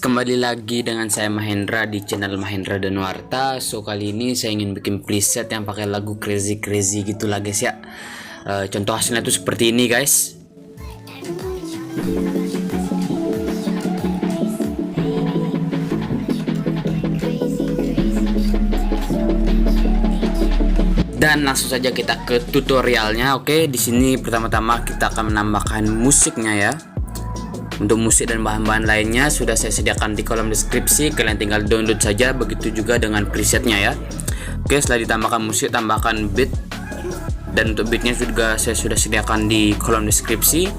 Kembali lagi dengan saya Mahendra di channel Mahendra Danuarta. So kali ini saya ingin bikin preset yang pakai lagu crazy gitu lah guys ya. Contoh hasilnya tuh seperti ini guys. Dan langsung saja kita ke tutorialnya. Oke, di sini pertama-tama kita akan menambahkan musiknya ya. Untuk musik dan bahan-bahan lainnya sudah saya sediakan di kolom deskripsi, kalian tinggal download saja, begitu juga dengan presetnya ya. Oke, setelah ditambahkan musik, tambahkan beat, dan untuk beatnya juga saya sudah sediakan di kolom deskripsi.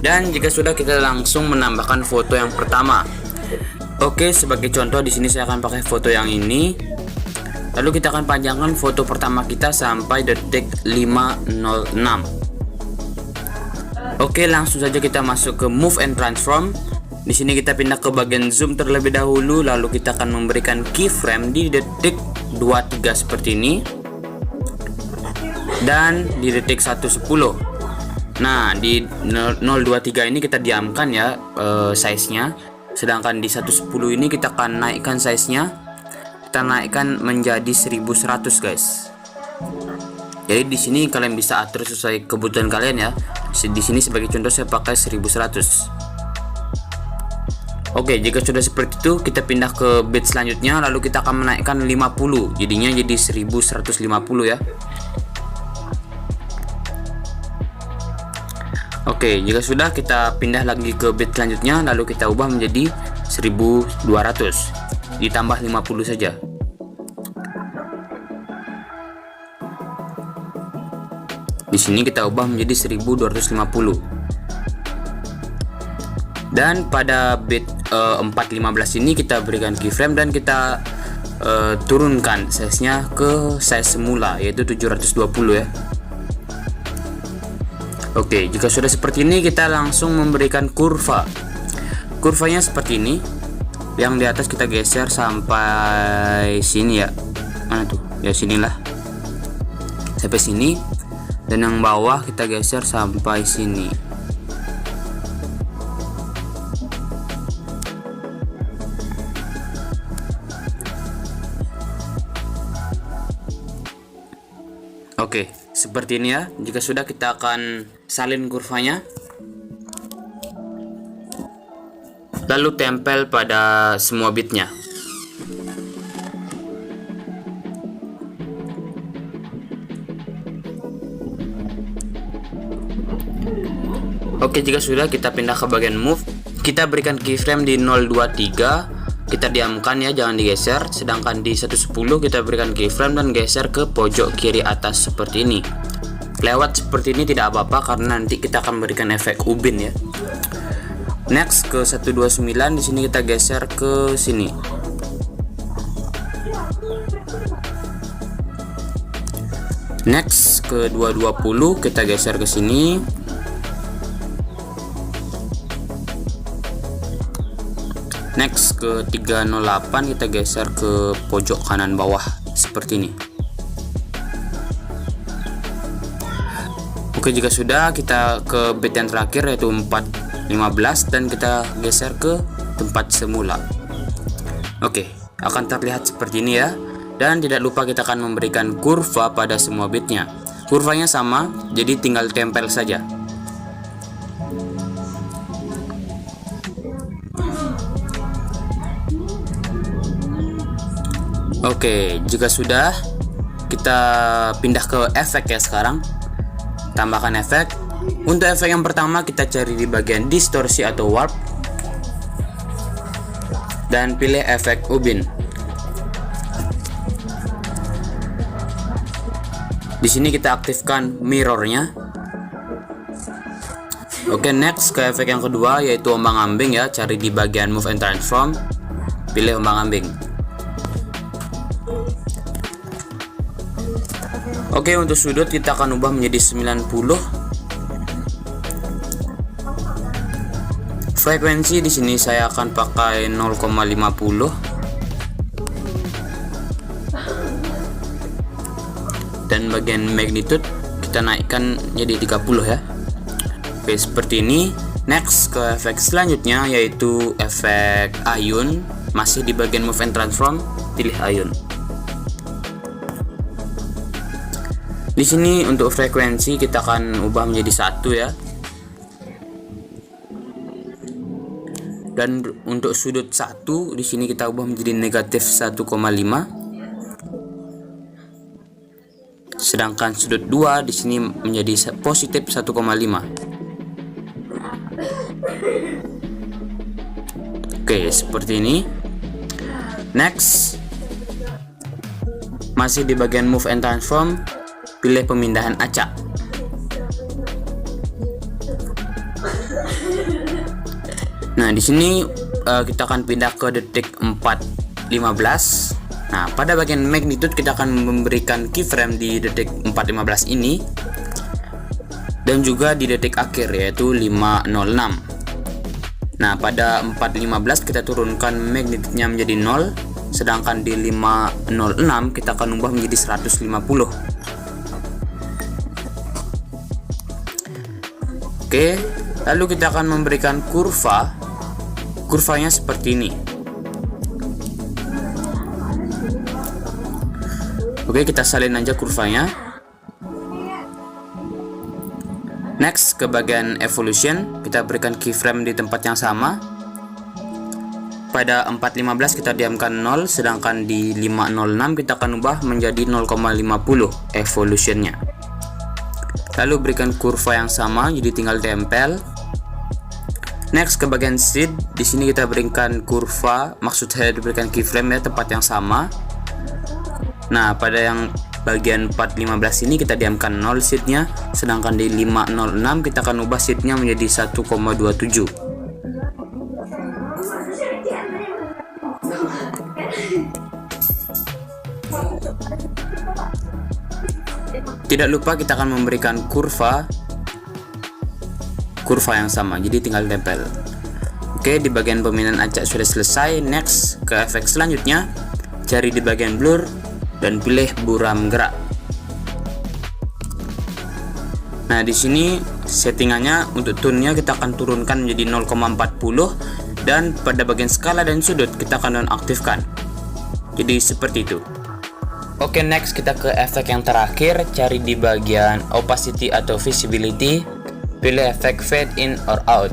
Dan jika sudah, kita langsung menambahkan foto yang pertama. Oke, sebagai contoh di sini saya akan pakai foto yang ini. Lalu kita akan panjangkan foto pertama kita sampai detik 506. Oke, langsung saja kita masuk ke Move and Transform. Di sini kita pindah ke bagian zoom terlebih dahulu, lalu kita akan memberikan keyframe di detik 23 seperti ini. Dan di detik 110. Nah, di 023 ini kita diamkan ya size-nya. Sedangkan di 110 ini kita akan naikkan size-nya. Kita naikkan menjadi 1100 guys. Jadi di sini kalian bisa atur sesuai kebutuhan kalian ya. Di sini sebagai contoh saya pakai 1100. Oke, jika sudah seperti itu kita pindah ke beat selanjutnya, lalu kita akan menaikkan 50. Jadinya jadi 1150 ya. Oke, jika sudah kita pindah lagi ke beat selanjutnya, lalu kita ubah menjadi 1200. Ditambah 50 saja. Di sini kita ubah menjadi 1250. Dan pada beat 415 ini kita berikan keyframe dan kita turunkan size-nya ke size semula, yaitu 720 ya. Oke, jika sudah seperti ini kita langsung memberikan kurva. Kurvanya seperti ini. Yang di atas kita geser sampai sini ya. Mana tuh? Ya sinilah. Sampai sini. Dan yang bawah kita geser sampai sini. Oke, seperti ini ya. Jika sudah, kita akan salin kurvanya, lalu tempel pada semua bitnya. Oke, jika sudah, kita pindah ke bagian move. Kita berikan keyframe di 023. Kita diamkan ya, jangan digeser. Sedangkan di 110 kita berikan keyframe dan geser ke pojok kiri atas seperti ini. Lewat seperti ini tidak apa-apa karena nanti kita akan berikan efek ubin ya. Next ke 129, di sini kita geser ke sini. Next ke 220 kita geser ke sini. Next ke 308 kita geser ke pojok kanan bawah seperti ini. Oke, jika sudah, kita ke beat yang terakhir yaitu 415 dan kita geser ke tempat semula. Oke, akan terlihat seperti ini ya. Dan tidak lupa kita akan memberikan kurva pada semua beatnya. Kurvanya sama, jadi tinggal tempel saja. Oke, jika sudah, kita pindah ke efek ya sekarang. Tambahkan efek. Untuk efek yang pertama kita cari di bagian distorsi atau warp. Dan pilih efek ubin. Di sini kita aktifkan mirrornya. Oke, next ke efek yang kedua yaitu ombang-ambing ya. Cari di bagian move and transform. Pilih ombang-ambing. Oke, untuk sudut kita akan ubah menjadi 90. Frekuensi di sini saya akan pakai 0,50. Dan bagian magnitude kita naikkan jadi 30 ya. Oke, seperti ini. Next ke efek selanjutnya yaitu efek ayun, masih di bagian move and transform, pilih ayun. Di sini untuk frekuensi kita akan ubah menjadi 1 ya. Dan untuk sudut 1 di sini kita ubah menjadi negatif 1,5. Sedangkan sudut 2 di sini menjadi positif 1,5. Oke, seperti ini. Next, masih di bagian move and transform, pilih pemindahan acak. Nah, di sini kita akan pindah ke detik 4.15. Nah, pada bagian magnitude kita akan memberikan keyframe di detik 4.15 ini dan juga di detik akhir yaitu 5.06. Nah, pada 4.15 kita turunkan magnitude-nya menjadi 0, sedangkan di 5.06 kita akan ubah menjadi 150. Oke, lalu kita akan memberikan kurvanya seperti ini. Oke, kita salin aja kurvanya. Next, ke bagian evolution, kita berikan keyframe di tempat yang sama. Pada 4.15 kita diamkan 0, sedangkan di 5.06 kita akan ubah menjadi 0,50 evolutionnya. Lalu berikan kurva yang sama, jadi tinggal tempel. Next, ke bagian seed, di sini kita berikan kurva, maksud saya diberikan keyframe ya, tempat yang sama. Nah, pada yang bagian 4.15 ini kita diamkan 0 seednya, sedangkan di 5.06 kita akan ubah seednya menjadi 1,27. Tidak lupa kita akan memberikan kurva yang sama, jadi tinggal tempel. Oke, di bagian pemindahan acak sudah selesai. Next, ke efek selanjutnya, cari di bagian blur dan pilih buram gerak. Nah, di sini settingannya untuk tone-nya kita akan turunkan menjadi 0,40 dan pada bagian skala dan sudut kita akan nonaktifkan. Jadi seperti itu. Oke, next kita ke efek yang terakhir, cari di bagian opacity atau visibility, pilih efek fade in or out.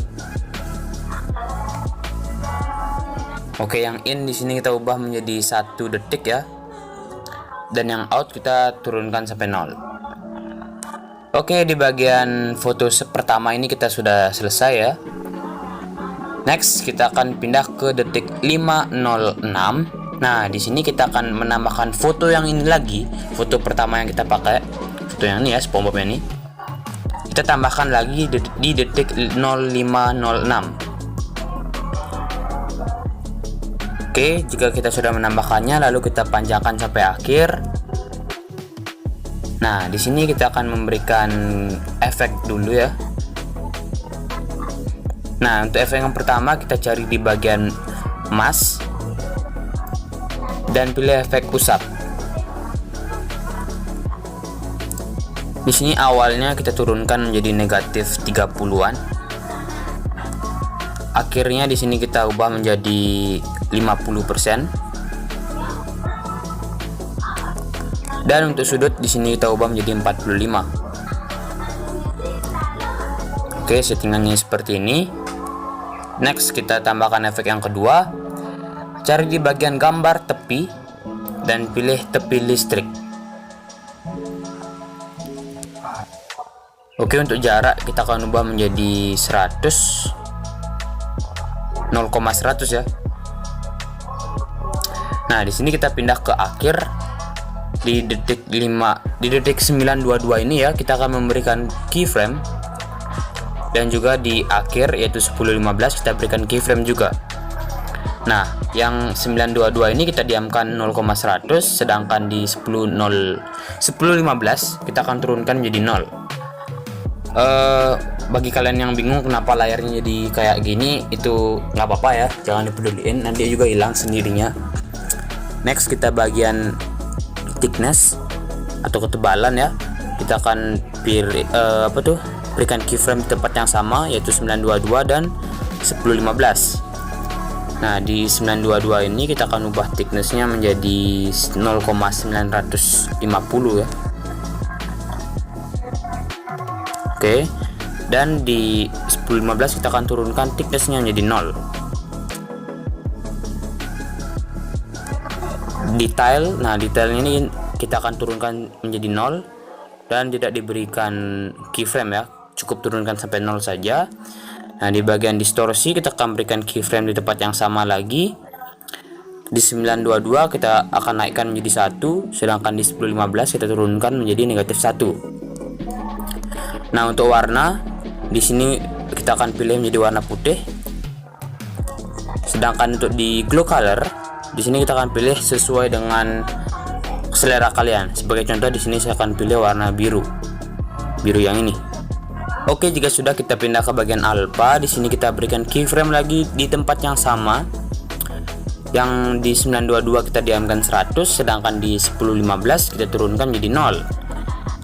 Oke, yang in di sini kita ubah menjadi 1 detik ya. Dan yang out kita turunkan sampai 0. Oke, di bagian foto pertama ini kita sudah selesai ya. Next, kita akan pindah ke detik 5.06. Nah, di sini kita akan menambahkan foto yang ini lagi, foto pertama yang kita pakai, foto yang ini ya, SpongeBob ini. Kita tambahkan lagi di detik 05.06. Oke, jika kita sudah menambahkannya, lalu kita panjangkan sampai akhir. Nah, di sini kita akan memberikan efek dulu ya. Nah, untuk efek yang pertama kita cari di bagian mask dan pilih efek usap. Di sini awalnya kita turunkan menjadi negatif 30-an. Akhirnya di sini kita ubah menjadi 50%. Dan untuk sudut di sini kita ubah menjadi 45. Oke, settingannya seperti ini. Next, kita tambahkan efek yang kedua. Cari di bagian gambar tepi dan pilih tepi listrik. Oke, untuk jarak kita akan ubah menjadi 100 0,100 ya. Nah, di sini kita pindah ke akhir di detik 9.22 ini ya, kita akan memberikan keyframe dan juga di akhir yaitu 10.15 kita berikan keyframe juga. Nah, yang 9.22 ini kita diamkan 0,100, sedangkan di 10.15 kita akan turunkan menjadi 0. Bagi kalian yang bingung kenapa layarnya jadi kayak gini, itu nggak apa-apa ya, jangan dipeduliin, nanti juga hilang sendirinya. Next, kita bagian thickness atau ketebalan ya, kita akan pilih berikan keyframe di tempat yang sama, yaitu 922 dan 1015. Nah, di 922 ini kita akan ubah thicknessnya menjadi 0,950 ya. Oke. Dan di 1015 kita akan turunkan thicknessnya menjadi 0. Detailnya ini kita akan turunkan menjadi 0 dan tidak diberikan keyframe ya, cukup turunkan sampai 0 saja. Nah, di bagian distorsi kita akan berikan keyframe di tempat yang sama lagi. Di 922 kita akan naikkan menjadi 1, sedangkan di 1015 kita turunkan menjadi -1. Nah, untuk warna di sini kita akan pilih menjadi warna putih. Sedangkan untuk di glow color di sini kita akan pilih sesuai dengan selera kalian. Sebagai contoh di sini saya akan pilih warna biru yang ini. Oke, jika sudah kita pindah ke bagian alpha. Di sini kita berikan keyframe lagi di tempat yang sama. Yang di 922 kita diamkan 100, sedangkan di 1015 kita turunkan menjadi 0.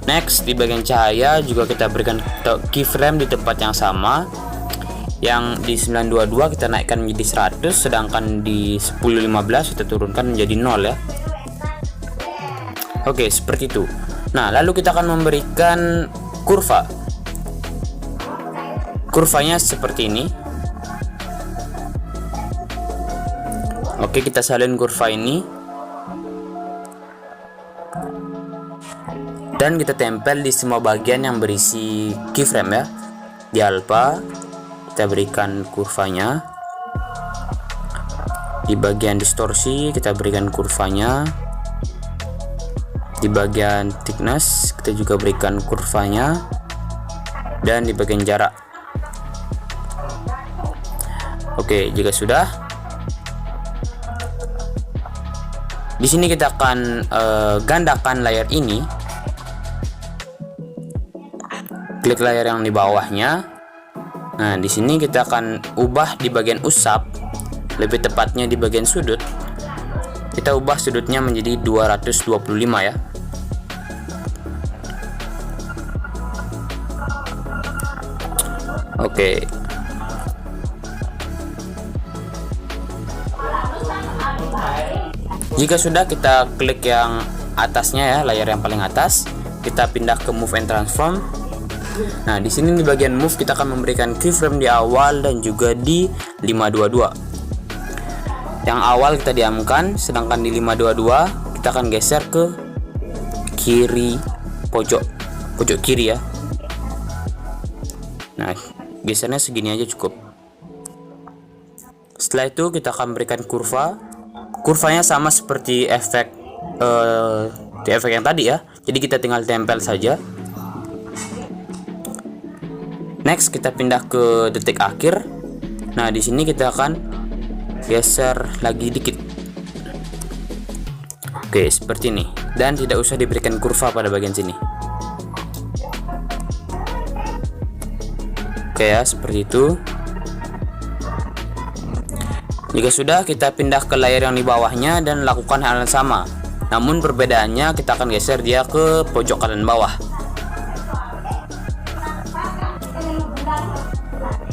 Next, di bagian cahaya juga kita berikan keyframe di tempat yang sama. Yang di 922 kita naikkan menjadi 100, sedangkan di 1015 kita turunkan menjadi 0 ya. Oke, seperti itu. Nah, lalu kita akan memberikan kurva. Kurvanya seperti ini. Oke, kita salin kurva ini dan kita tempel di semua bagian yang berisi keyframe ya. Di alpha kita berikan kurvanya. Di bagian distorsi kita berikan kurvanya. Di bagian thickness kita juga berikan kurvanya. Dan di bagian jarak. Oke, jika sudah, di sini kita akan gandakan layer ini. Klik layer yang di bawahnya. Nah, di sini kita akan ubah di bagian usap, lebih tepatnya di bagian sudut. Kita ubah sudutnya menjadi 225 ya. Oke. Jika sudah, kita klik yang atasnya ya, layar yang paling atas. Kita pindah ke move and transform. Nah, di sini di bagian move kita akan memberikan keyframe di awal dan juga di 522. Yang awal kita diamkan, sedangkan di 522 kita akan geser ke kiri pojok kiri ya. Nah, gesernya segini aja cukup. Setelah itu kita akan berikan kurvanya sama seperti efek di efek yang tadi ya. Jadi kita tinggal tempel saja. Next, kita pindah ke detik akhir. Nah, di sini kita akan geser lagi dikit. Oke, seperti ini. Dan tidak usah diberikan kurva pada bagian sini. Oke ya, seperti itu. Jika sudah, kita pindah ke layer yang di bawahnya dan lakukan hal yang sama. Namun perbedaannya kita akan geser dia ke pojok kanan bawah.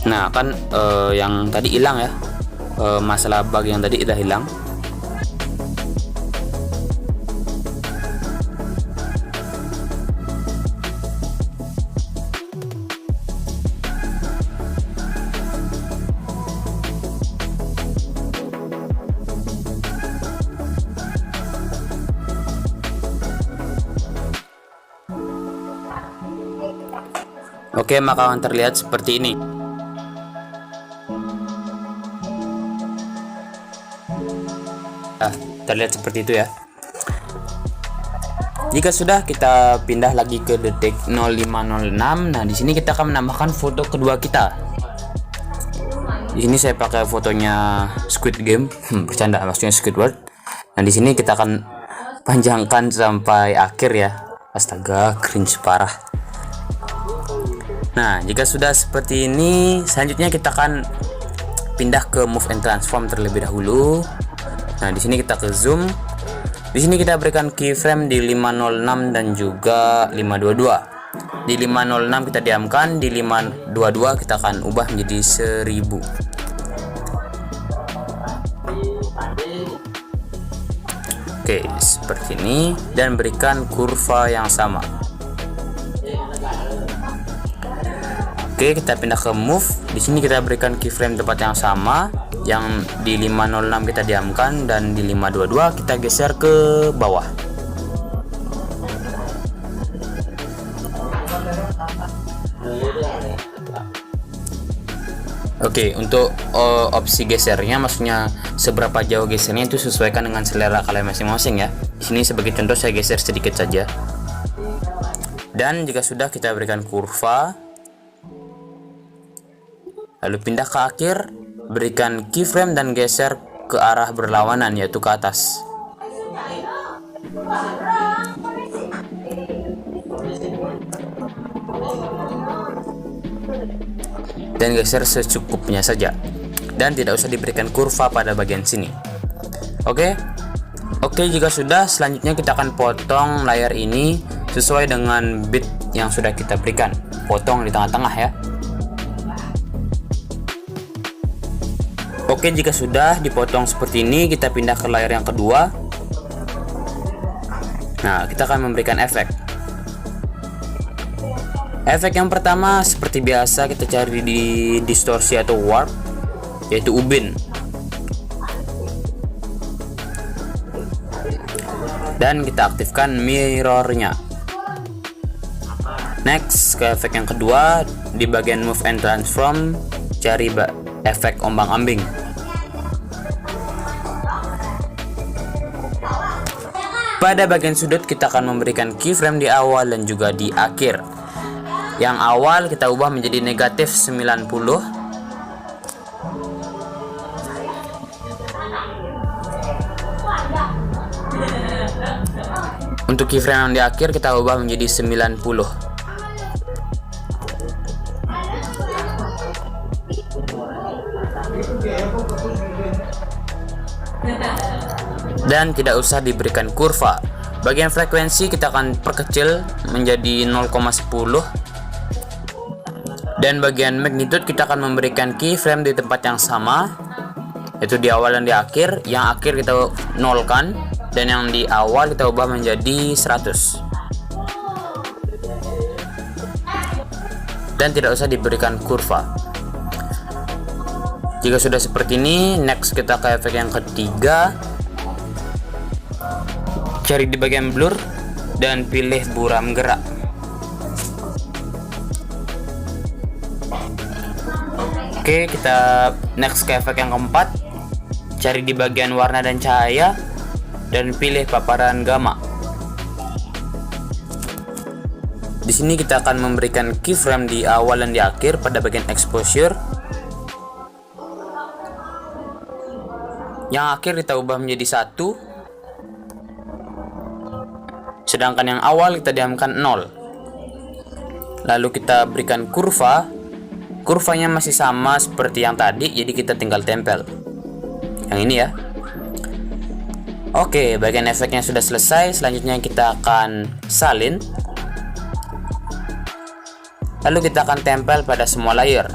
Nah, kan yang tadi hilang ya, masalah bug yang tadi udah hilang. Oke, maka akan terlihat seperti ini. Terlihat seperti itu ya. Jika sudah, kita pindah lagi ke detik 0506. Nah, di sini kita akan menambahkan foto kedua kita. Di sini saya pakai fotonya Squid Game, bercanda, maksudnya Squidward. Nah, di sini kita akan panjangkan sampai akhir ya. Astaga, cringe parah. Nah, jika sudah seperti ini, selanjutnya kita akan pindah ke move and transform terlebih dahulu. Nah, di sini kita ke zoom. Di sini kita berikan keyframe di 506 dan juga 522. di 506 kita diamkan, di 522 kita akan ubah menjadi 1000. Oke, seperti ini, dan berikan kurva yang sama. Oke, kita pindah ke move. Di sini kita berikan keyframe tempat yang sama, yang di 506 kita diamkan, dan di 522 kita geser ke bawah. Oke, untuk opsi gesernya, maksudnya seberapa jauh gesernya itu sesuaikan dengan selera kalian masing-masing ya. Di sini sebagai contoh saya geser sedikit saja. Dan jika sudah, kita berikan kurva. Lalu pindah ke akhir, berikan keyframe dan geser ke arah berlawanan, yaitu ke atas. Dan geser secukupnya saja, dan tidak usah diberikan kurva pada bagian sini. Oke, jika sudah, selanjutnya kita akan potong layar ini sesuai dengan bit yang sudah kita berikan. Potong di tengah-tengah ya. Oke, jika sudah dipotong seperti ini, kita pindah ke layar yang kedua. Nah, kita akan memberikan efek. Efek yang pertama, seperti biasa, kita cari di distorsi atau warp, yaitu ubin. Dan kita aktifkan mirrornya. Next, ke efek yang kedua, di bagian move and transform, cari efek ombang-ambing. Pada bagian sudut, kita akan memberikan keyframe di awal dan juga di akhir. Yang awal kita ubah menjadi negatif 90. Untuk keyframe yang di akhir kita ubah menjadi 90. Dan tidak usah diberikan kurva. Bagian frekuensi kita akan perkecil menjadi 0,10. Dan bagian magnitude kita akan memberikan keyframe di tempat yang sama, yaitu di awal dan di akhir. Yang akhir kita nolkan, dan yang di awal kita ubah menjadi 100. Dan tidak usah diberikan kurva. Jika sudah seperti ini, next kita ke efek yang ketiga. Cari di bagian blur dan pilih buram gerak. Oke, kita next ke efek yang keempat. Cari di bagian warna dan cahaya dan pilih paparan gamma. Di sini kita akan memberikan keyframe di awal dan di akhir pada bagian exposure. Yang akhir kita ubah menjadi 1. Sedangkan yang awal kita diamkan 0. Lalu kita berikan kurva. Kurvanya masih sama seperti yang tadi, jadi kita tinggal tempel yang ini ya. Oke, bagian efeknya sudah selesai. Selanjutnya kita akan salin. Lalu kita akan tempel pada semua layer.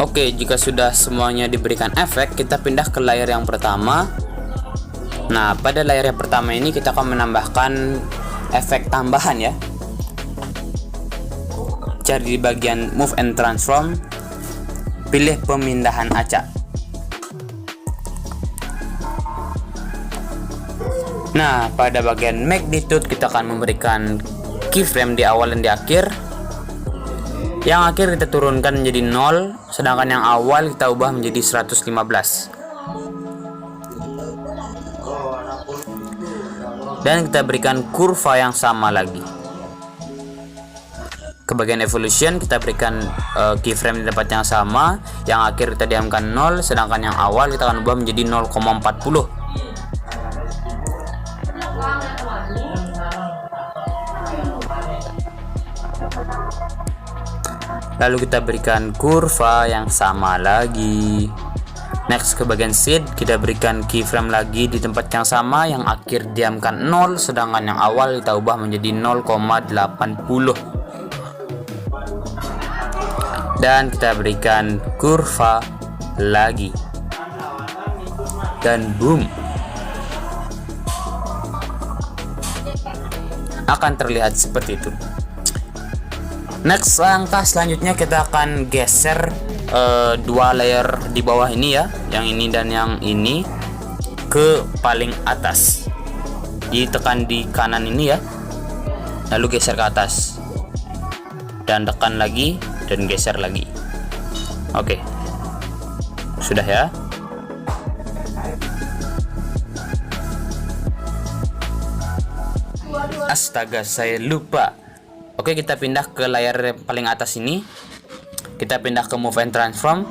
Oke, jika sudah semuanya diberikan efek, kita pindah ke layar yang pertama. Nah, pada layar yang pertama ini kita akan menambahkan efek tambahan ya. Cari di bagian move and transform, pilih pemindahan acak. Nah, pada bagian magnitude kita akan memberikan keyframe di awal dan di akhir. Yang akhir kita turunkan menjadi 0, sedangkan yang awal kita ubah menjadi 115. Dan kita berikan kurva yang sama lagi. Ke bagian evolution kita berikan keyframe di tempat yang sama. Yang akhir kita diamkan 0, sedangkan yang awal kita akan ubah menjadi 0,40. Lalu kita berikan kurva yang sama lagi. Next ke bagian seed, kita berikan keyframe lagi di tempat yang sama, yang akhir diamkan 0, sedangkan yang awal kita ubah menjadi 0,80. Dan kita berikan kurva lagi. Dan boom. Akan terlihat seperti itu. Next, langkah selanjutnya kita akan geser dua layer di bawah ini ya, yang ini dan yang ini, ke paling atas. Ditekan di kanan ini ya, lalu geser ke atas dan tekan lagi dan geser lagi. Oke, sudah ya. Astaga, saya lupa. Oke, kita pindah ke layar paling atas ini. Kita pindah ke move and transform.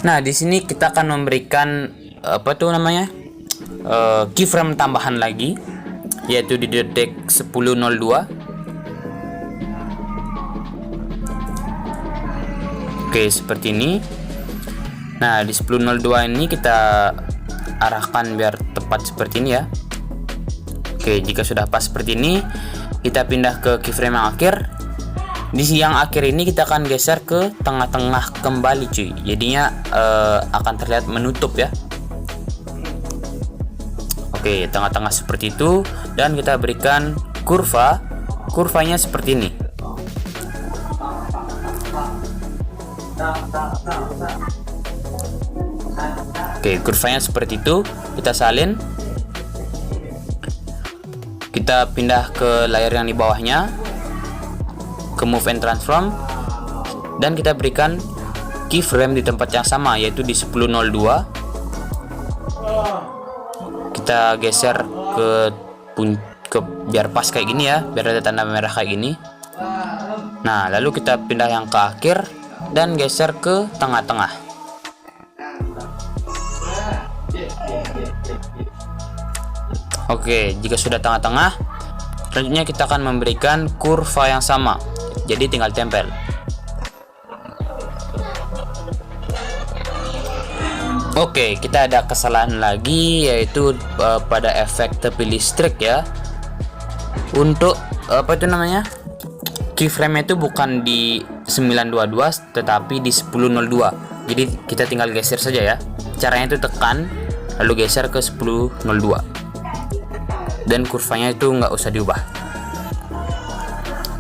Nah, di sini kita akan memberikan apa tuh namanya? Keyframe tambahan lagi, yaitu di detik 10.02. Oke, seperti ini. Nah, di 10.02 ini kita arahkan biar tepat seperti ini ya. Oke, jika sudah pas seperti ini, kita pindah ke keyframe yang akhir. Di yang akhir ini kita akan geser ke tengah-tengah kembali cuy. Jadinya akan terlihat menutup ya. Oke, tengah-tengah seperti itu. Dan kita berikan kurva. Kurvanya seperti ini. Oke, kurvanya seperti itu. Kita salin. Kita pindah ke layar yang di bawahnya, ke move and transform, dan kita berikan keyframe di tempat yang sama, yaitu di 10.02. Kita geser ke biar pas kayak gini ya, biar ada tanda merah kayak gini. Nah, lalu kita pindah yang ke akhir dan geser ke tengah-tengah. Oke, jika sudah tengah-tengah, selanjutnya kita akan memberikan kurva yang sama. Jadi tinggal tempel. Oke, kita ada kesalahan lagi, yaitu pada efek tepi listrik ya. Untuk apa itu namanya? Keyframe itu bukan di 922 tetapi di 10.02. Jadi kita tinggal geser saja ya. Caranya itu tekan lalu geser ke 10.02. Dan kurvanya itu nggak usah diubah.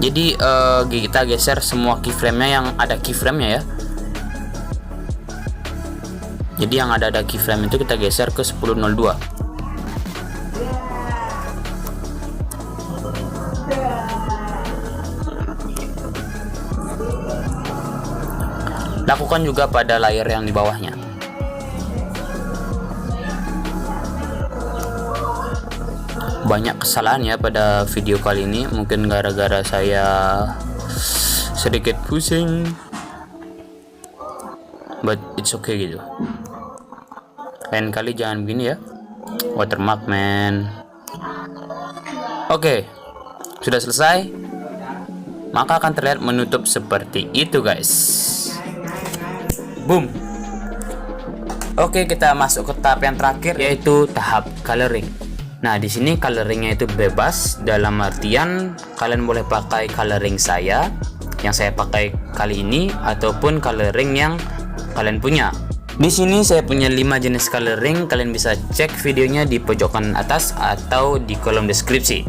Jadi kita geser semua keyframe-nya yang ada keyframe-nya ya. Jadi yang ada keyframe itu kita geser ke 10.02. Lakukan juga pada layar yang di bawahnya. Banyak kesalahan ya pada video kali ini, mungkin gara-gara saya sedikit pusing, but it's okay gitu. Lain kali jangan begini ya, watermark man. Oke, sudah selesai, maka akan terlihat menutup seperti itu guys. Boom. Oke, kita masuk ke tahap yang terakhir, yaitu tahap coloring. Nah, di sini coloringnya itu bebas, dalam artian kalian boleh pakai coloring saya yang saya pakai kali ini, ataupun coloring yang kalian punya. Di sini saya punya 5 jenis coloring, kalian bisa cek videonya di pojokan atas atau di kolom deskripsi.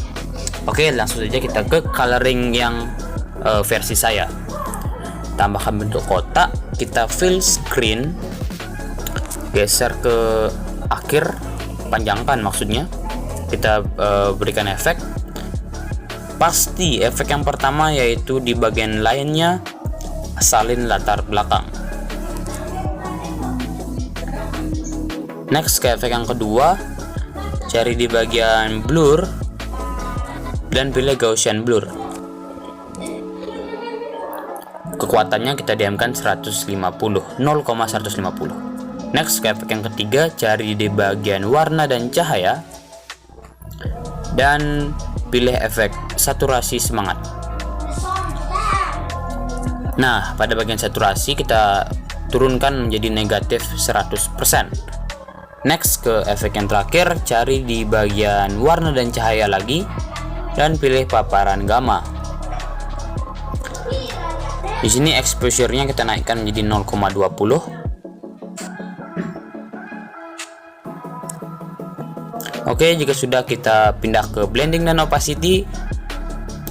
Oke, langsung saja kita ke coloring yang versi saya. Tambahkan bentuk kotak, kita fill screen, geser ke akhir, panjangkan maksudnya. Kita berikan efek. Pasti efek yang pertama yaitu di bagian lainnya salin latar belakang. Next ke efek yang kedua, cari di bagian blur dan pilih Gaussian blur. Kekuatannya kita diamkan 150, 0,150. Next ke efek yang ketiga, cari di bagian warna dan cahaya dan pilih efek saturasi semangat. Nah, pada bagian saturasi kita turunkan menjadi negatif 100%. Next, ke efek yang terakhir, cari di bagian warna dan cahaya lagi dan pilih paparan gamma. Di sini exposure-nya kita naikkan menjadi 0,20. Oke, jika sudah, kita pindah ke blending dan opacity,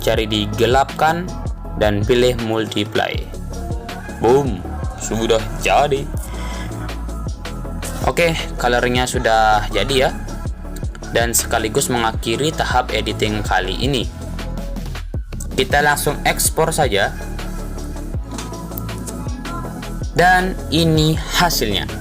cari di gelapkan dan pilih multiply. Boom, sudah jadi. Oke, colornya sudah jadi ya, dan sekaligus mengakhiri tahap editing kali ini. Kita langsung ekspor saja, dan ini hasilnya.